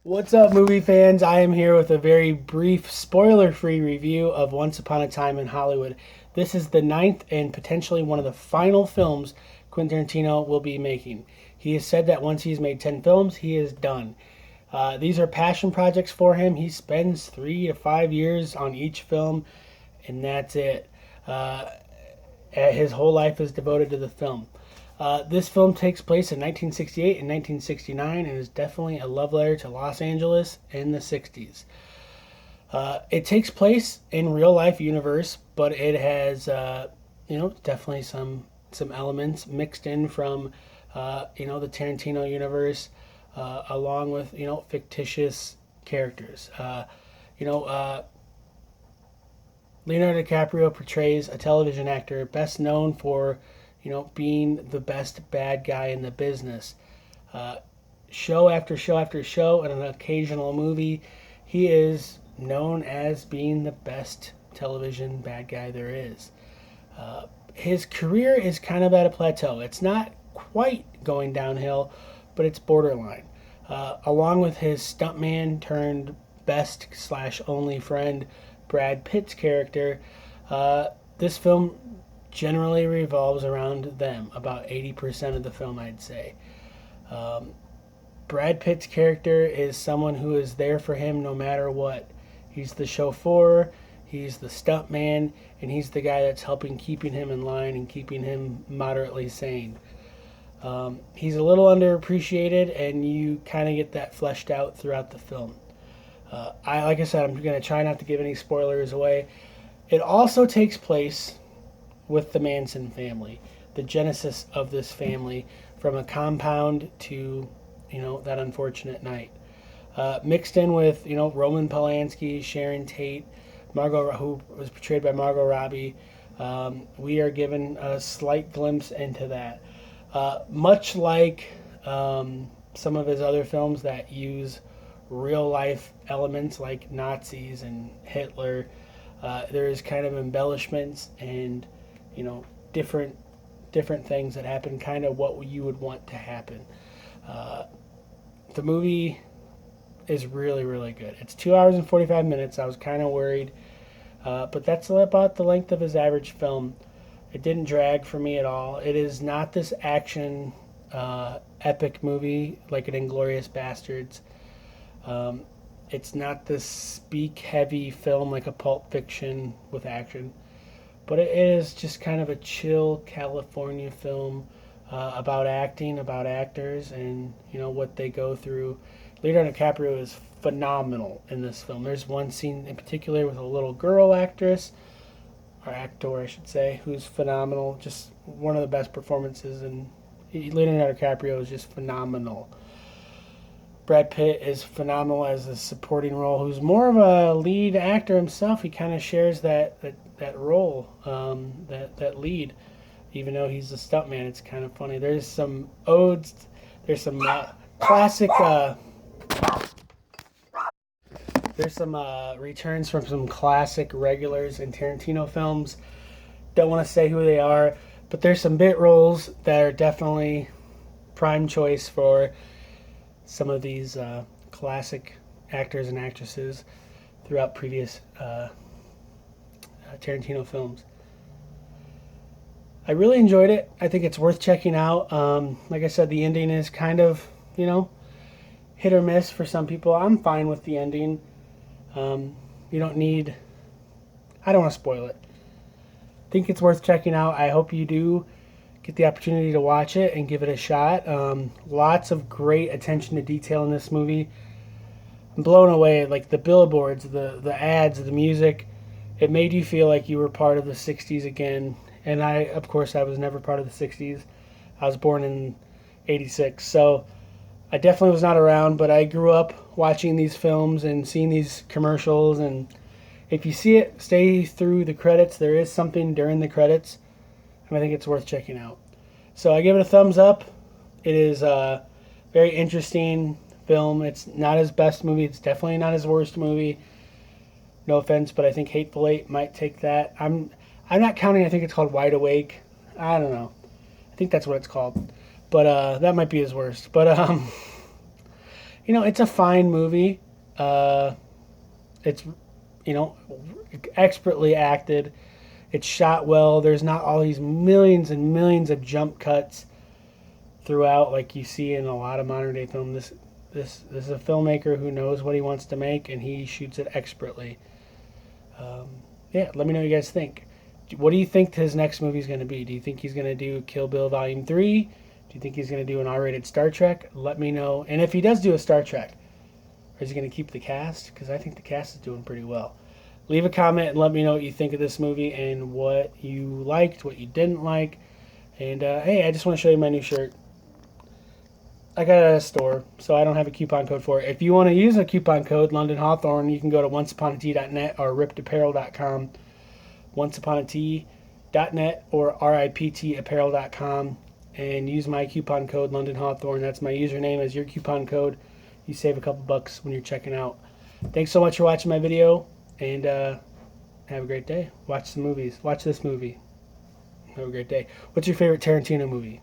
What's up, movie fans? I am here with a very brief, spoiler free review of Once Upon a Time in Hollywood. This is the ninth and potentially one of the final films Quentin Tarantino will be making. He has said that once he's made 10 films, he is done. These are passion projects for him. He spends 3 to 5 years on each film, and that's it. Uh, his whole life is devoted to the film. This film takes place in 1968 and 1969 and is definitely a love letter to Los Angeles in the 60s. It takes place in real life universe, but it has definitely some elements mixed in from the Tarantino universe, along with fictitious characters. You know, uh, Leonardo DiCaprio portrays a television actor best known for, being the best bad guy in the business. Uh, Show after show after show, and an occasional movie, he is known as being the best television bad guy there is. His career is kind of at a plateau. It's not quite going downhill, but it's borderline. Along with his stuntman turned best slash only friend, Brad Pitt's character, this film generally revolves around them. About 80% of the film, I'd say. Brad Pitt's character is someone who is there for him no matter what. He's the chauffeur, he's the stuntman, and he's the guy that's helping keeping him in line and keeping him moderately sane. He's a little underappreciated, and you kind of get that fleshed out throughout the film. Like I said, I'm going to try not to give any spoilers away. It also takes place with the Manson family, the genesis of this family, from a compound to that unfortunate night. Mixed in with Roman Polanski, Sharon Tate, Margot, who was portrayed by Margot Robbie. We are given a slight glimpse into that. Much like some of his other films that use real life elements like Nazis and Hitler, there is kind of embellishments and different things that happen, kind of what you would want to happen. The movie is really, really good. It's 2 hours and 45 minutes. I was kind of worried, but that's about the length of his average film. It didn't drag for me at all. It is not this action epic movie like an Inglorious Bastards. It's not this speak heavy film like a Pulp Fiction with action, but it is just kind of a chill California film about acting, about actors, and what they go through. Leonardo DiCaprio is phenomenal in this film. There's one scene in particular with a little girl actress, or actor, I should say, who's phenomenal. Just one of the best performances, and Leonardo DiCaprio is just phenomenal. Brad Pitt is phenomenal as a supporting role, who's more of a lead actor himself. He kind of shares that role, that lead, even though he's a stuntman. It's kind of funny. There's some odes, there's some classic, there's some returns from some classic regulars in Tarantino films. Don't want to say who they are, but there's some bit roles that are definitely prime choice for some of these classic actors and actresses throughout previous Tarantino films. I really enjoyed it. I think it's worth checking out. Like I said, the ending is kind of, hit or miss for some people. I'm fine with the ending. You don't need, I don't want to spoil it. I think it's worth checking out. I hope you do get the opportunity to watch it and give it a shot. Lots of great attention to detail in this movie. I'm blown away. Like the billboards, the ads, the music. It made you feel like you were part of the 60s again. And of course, I was never part of the 60s. I was born in 86. So I definitely was not around, but I grew up watching these films and seeing these commercials. And if you see it, stay through the credits. There is something during the credits, and I think it's worth checking out. So I give it a thumbs up. It is a very interesting film. It's not his best movie. It's definitely not his worst movie. No offense, but I think Hateful Eight might take that. I'm not counting. I think it's called Wide Awake. I don't know. I think that's what it's called. But that might be his worst. But it's a fine movie. It's, expertly acted. It's shot well. There's not all these millions and millions of jump cuts throughout like you see in a lot of modern day film. This is a filmmaker who knows what he wants to make, and he shoots it expertly. Yeah, let me know what you guys think. What do you think his next movie is going to be? Do you think he's going to do Kill Bill Volume 3? Do you think he's going to do an R-rated Star Trek? Let me know. And if he does do a Star Trek, is he going to keep the cast? Because I think the cast is doing pretty well. Leave a comment and let me know what you think of this movie and what you liked, what you didn't like. And hey, I just want to show you my new shirt. I got it at a store, so I don't have a coupon code for it. If you want to use a coupon code, London Hawthorne, you can go to onceuponatea.net or riptapparel.com. onceuponatea.net or riptapparel.com and use my coupon code London Hawthorne. That's my username as your coupon code. You save a couple bucks when you're checking out. Thanks so much for watching my video, and have a great day. Watch some movies. Watch this movie. Have a great day. What's your favorite Tarantino movie?